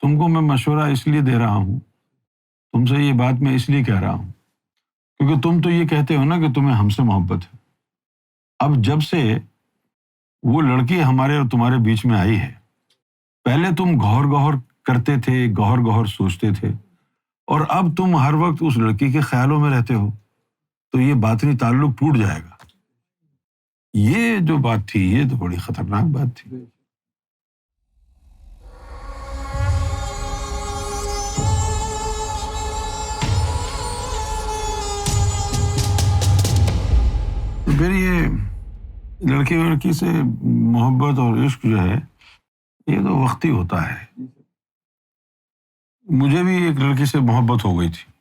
تم کو میں مشورہ اس لیے دے رہا ہوں، تم سے یہ بات میں اس لیے کہہ رہا ہوں کیونکہ تم تو یہ کہتے ہو نا کہ تمہیں ہم سے محبت ہے۔ اب جب سے وہ لڑکی ہمارے اور تمہارے بیچ میں آئی ہے، پہلے تم گہر گہر کرتے تھے، گہر گہر سوچتے تھے، اور اب تم ہر وقت اس لڑکی کے خیالوں میں رہتے ہو، تو یہ باطنی تعلق ٹوٹ جائے گا۔ یہ جو بات تھی یہ تو بڑی خطرناک بات تھی۔ تو پھر یہ لڑکی سے محبت اور عشق جو ہے یہ تو وقتی ہوتا ہے۔ مجھے بھی ایک لڑکی سے محبت ہو گئی تھی،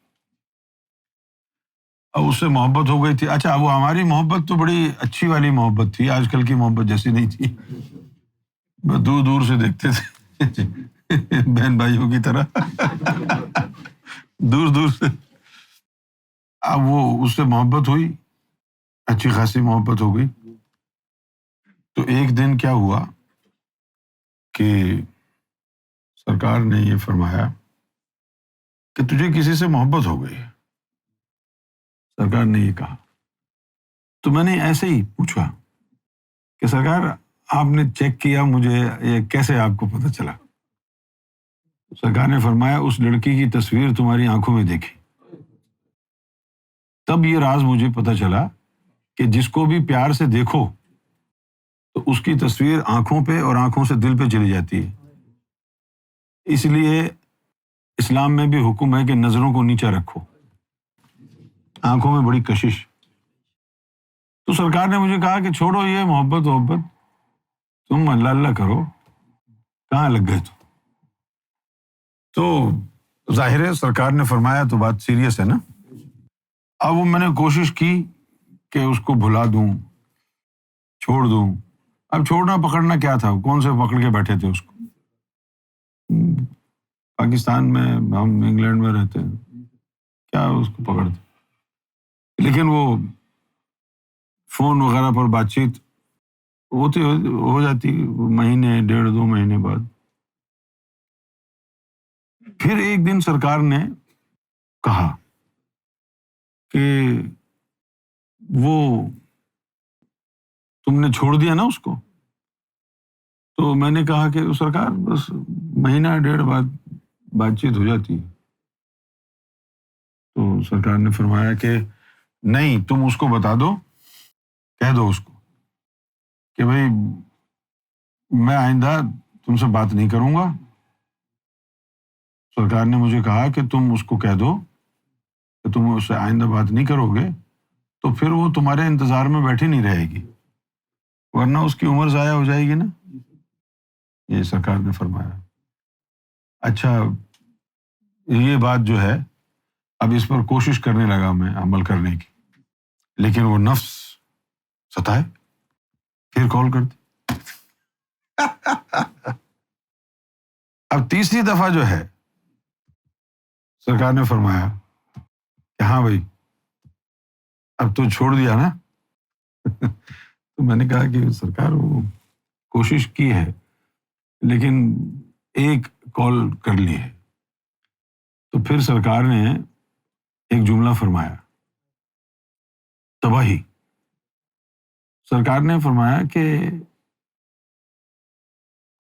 اب اس سے محبت ہو گئی تھی۔ اچھا، وہ ہماری محبت تو بڑی اچھی والی محبت تھی، آج کل کی محبت جیسی نہیں تھی، بس دور دور سے دیکھتے تھے بہن بھائیوں کی طرح دور دور سے۔ اب وہ اس سے محبت ہوئی، اچھی خاصی محبت ہو گئی۔ تو ایک دن کیا ہوا کہ سرکار نے یہ فرمایا کہ تجھے کسی سے محبت ہو گئی ہے، سرکار نے یہ کہا۔ تو میں نے ایسے ہی پوچھا کہ سرکار آپ نے چیک کیا مجھے، یہ کیسے آپ کو پتہ چلا؟ سرکار نے فرمایا اس لڑکی کی تصویر تمہاری آنکھوں میں دیکھی، تب یہ راز مجھے پتہ چلا کہ جس کو بھی پیار سے دیکھو تو اس کی تصویر آنکھوں پہ اور آنکھوں سے دل پہ چلی جاتی ہے۔ اس لیے اسلام میں بھی حکم ہے کہ نظروں کو نیچے رکھو، آنکھوں میں بڑی کشش۔ تو سرکار نے مجھے کہا کہ چھوڑو یہ محبت تم اللہ اللہ کرو، کہاں لگ گئے تو ظاہر ہے سرکار نے فرمایا تو بات سیریس ہے نا۔ اب وہ میں نے کوشش کی کہ اس کو بھلا دوں، چھوڑ دوں۔ اب چھوڑنا پکڑنا کیا تھا، کون سے پکڑ کے بیٹھے تھے اس کو؟ پاکستان میں، ہم انگلینڈ میں رہتے ہیں، کیا اس کو پکڑتے؟ لیکن وہ فون وغیرہ پر بات چیت ہو جاتی مہینے، 1.5-2 مہینے بعد۔ پھر ایک دن سرکار نے کہا کہ وہ تم نے چھوڑ دیا نا اس کو؟ تو میں نے کہا کہ سرکار بس مہینہ 1.5 بعد بات چیت ہو جاتی ہے۔ تو سرکار نے فرمایا کہ نہیں، تم اس کو بتا دو، کہہ دو اس کو کہ بھائی میں آئندہ تم سے بات نہیں کروں گا۔ سرکار نے مجھے کہا کہ تم اس کو کہہ دو کہ تم اس سے آئندہ بات نہیں کرو گے، تو پھر وہ تمہارے انتظار میں بیٹھی نہیں رہے گی، ورنہ اس کی عمر ضائع ہو جائے گی نا۔ یہ سرکار نے فرمایا۔ اچھا، یہ بات جو ہے اب اس پر کوشش کرنے لگا میں عمل کرنے کی، لیکن وہ نفس ستائے، پھر کال کرتی۔ اب تیسری دفعہ جو ہے سرکار نے فرمایا کہ ہاں بھائی اب تو چھوڑ دیا نا۔ تو میں نے کہا کہ سرکار وہ کوشش کی ہے لیکن ایک کال کر لی ہے۔ تو پھر سرکار نے ایک جملہ فرمایا، تباہی۔ سرکار نے فرمایا کہ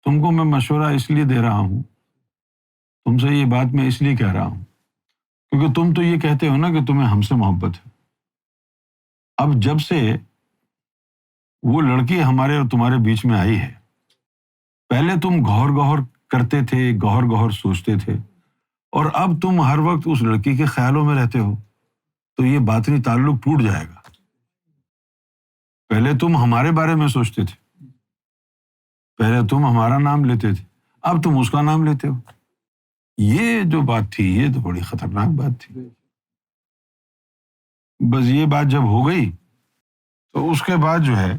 تم کو میں مشورہ اس لیے دے رہا ہوں، تم سے یہ بات میں اس لیے کہہ رہا ہوں کیونکہ تم تو یہ کہتے ہو نا کہ تمہیں ہم سے محبت ہے۔ اب جب سے وہ لڑکی ہمارے اور تمہارے بیچ میں آئی ہے، پہلے تم گہر گہر کرتے تھے، گہر گہر سوچتے تھے، اور اب تم ہر وقت اس لڑکی کے خیالوں میں رہتے ہو، تو یہ باطنی تعلق ٹوٹ جائے گا۔ پہلے تم ہمارے بارے میں سوچتے تھے، پہلے تم ہمارا نام لیتے تھے، اب تم اس کا نام لیتے ہو۔ یہ جو بات تھی یہ تو بڑی خطرناک بات تھی۔ بس یہ بات جب ہو گئی تو اس کے بعد جو ہے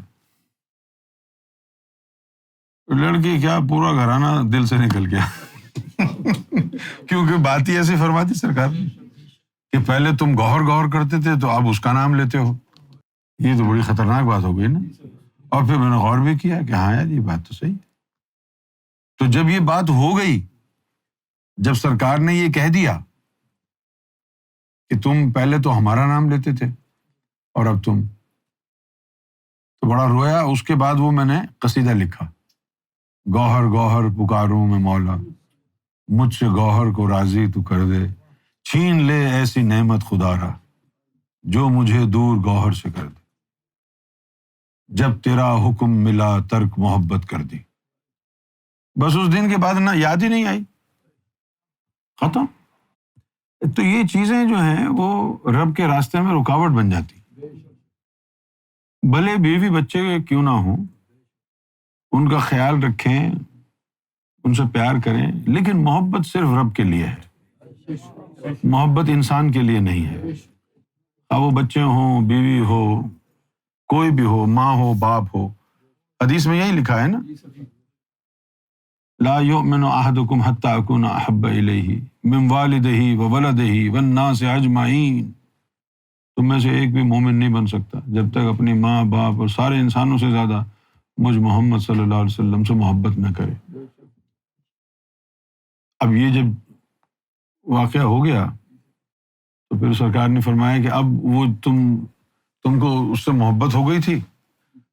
لڑکی کیا پورا گھرانہ دل سے نکل گیا کیونکہ بات ہی ایسی فرماتی سرکار کہ پہلے تم گہر گہر کرتے تھے تو اب اس کا نام لیتے ہو۔ یہ تو بڑی خطرناک بات ہو گئی نا۔ اور پھر میں نے غور بھی کیا کہ ہاں یار یہ بات تو صحیح ہے۔ تو جب یہ بات ہو گئی جب سرکار نے یہ کہہ دیا کہ تم پہلے تو ہمارا نام لیتے تھے اور اب تم، تو بڑا رویا. اس کے بعد وہ میں نے قصیدہ لکھا، گوہر گوہر پکاروں میں مولا، مجھ سے گوہر کو راضی تو کر دے، چھین لے ایسی نعمت خدا را جو مجھے دور گوہر سے کر دے، جب تیرا حکم ملا ترک محبت کر دی. بس اس دن کے بعد نہ یاد ہی نہیں آئی، ختم. تو یہ چیزیں جو ہیں وہ رب کے راستے میں رکاوٹ بن جاتی. بھلے بیوی بچے کیوں نہ ہوں، ان کا خیال رکھیں، ان سے پیار کریں، لیکن محبت صرف رب کے لیے ہے، محبت انسان کے لیے نہیں ہے. اب وہ بچے ہوں، بیوی ہو، کوئی بھی ہو، ماں ہو، باپ ہو. حدیث میں یہی لکھا ہے نا، لا یؤمن احدکم حتی اکون احب الیہ من والدہ وولدہ والناس اجمعین. تم میں سے ایک بھی مومن نہیں بن سکتا جب تک اپنی ماں باپ اور سارے انسانوں سے زیادہ مجھ محمد صلی اللہ علیہ وسلم سے محبت نہ کرے. اب یہ جب واقعہ ہو گیا تو پھر سرکار نے فرمایا کہ اب وہ تم کو اس سے محبت ہو گئی تھی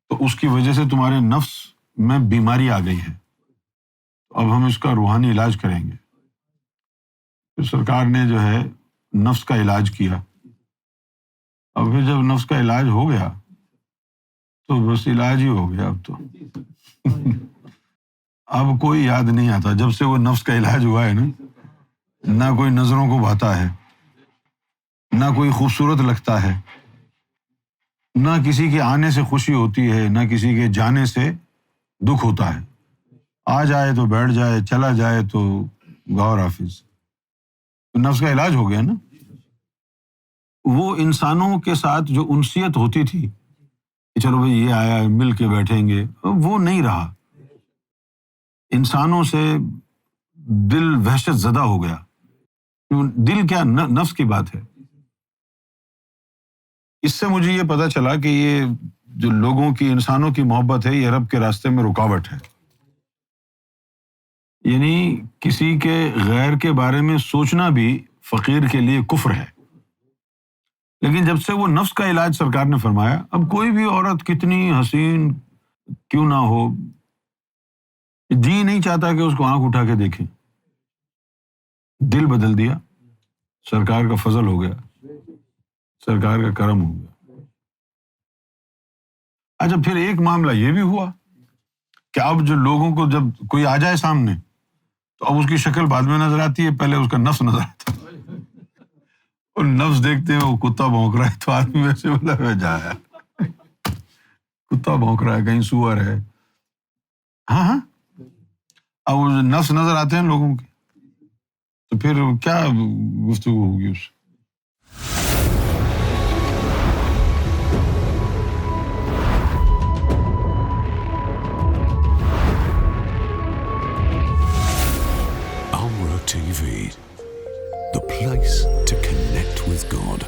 تو اس کی وجہ سے تمہارے نفس میں بیماری آ گئی ہے، اب ہم اس کا روحانی علاج کریں گے. پھر سرکار نے جو ہے نفس کا علاج کیا. اور پھر جب نفس کا علاج ہو گیا تو بس علاج ہی ہو گیا. اب تو اب کوئی یاد نہیں آتا. جب سے وہ نفس کا علاج ہوا ہے نا، نہ کوئی نظروں کو بھاتا ہے، نہ کوئی خوبصورت لگتا ہے، نہ کسی کے آنے سے خوشی ہوتی ہے، نہ کسی کے جانے سے دکھ ہوتا ہے. آ جائے تو بیٹھ جائے، چلا جائے تو غور حافظ. تو نفس کا علاج ہو گیا نا. وہ انسانوں کے ساتھ جو انسیت ہوتی تھی کہ چلو بھائی یہ آیا مل کے بیٹھیں گے، وہ نہیں رہا. انسانوں سے دل وحشت زدہ ہو گیا. دل کیا، نفس کی بات ہے. اس سے مجھے یہ پتہ چلا کہ یہ جو لوگوں کی، انسانوں کی محبت ہے، یہ رب کے راستے میں رکاوٹ ہے. یعنی کسی کے غیر کے بارے میں سوچنا بھی فقیر کے لیے کفر ہے. لیکن جب سے وہ نفس کا علاج سرکار نے فرمایا، اب کوئی بھی عورت کتنی حسین کیوں نہ ہو، جی نہیں چاہتا کہ اس کو آنکھ اٹھا کے دیکھیں. دل بدل دیا. سرکار کا فضل ہو گیا، سرکار کا کرم ہو گیا. اچھا پھر ایک معاملہ یہ بھی ہوا کہ اب جو لوگوں کو جب کوئی آ جائے سامنے تو اب اس کی شکل بعد میں نظر آتی ہے، پہلے اس کا نفس نظر آتا ہے. اور نفس دیکھتے ہیں وہ کتا بھونک رہا ہے تو آدمی ویسے بولا میں جایا کتا بھونک رہا ہے، کہیں سور ہے. ہاں اب وہ نفس نظر آتے ہیں لوگوں کے تو پھر کیا گفتگو ہوگی اس سے. Amra TV, the place to connect with God.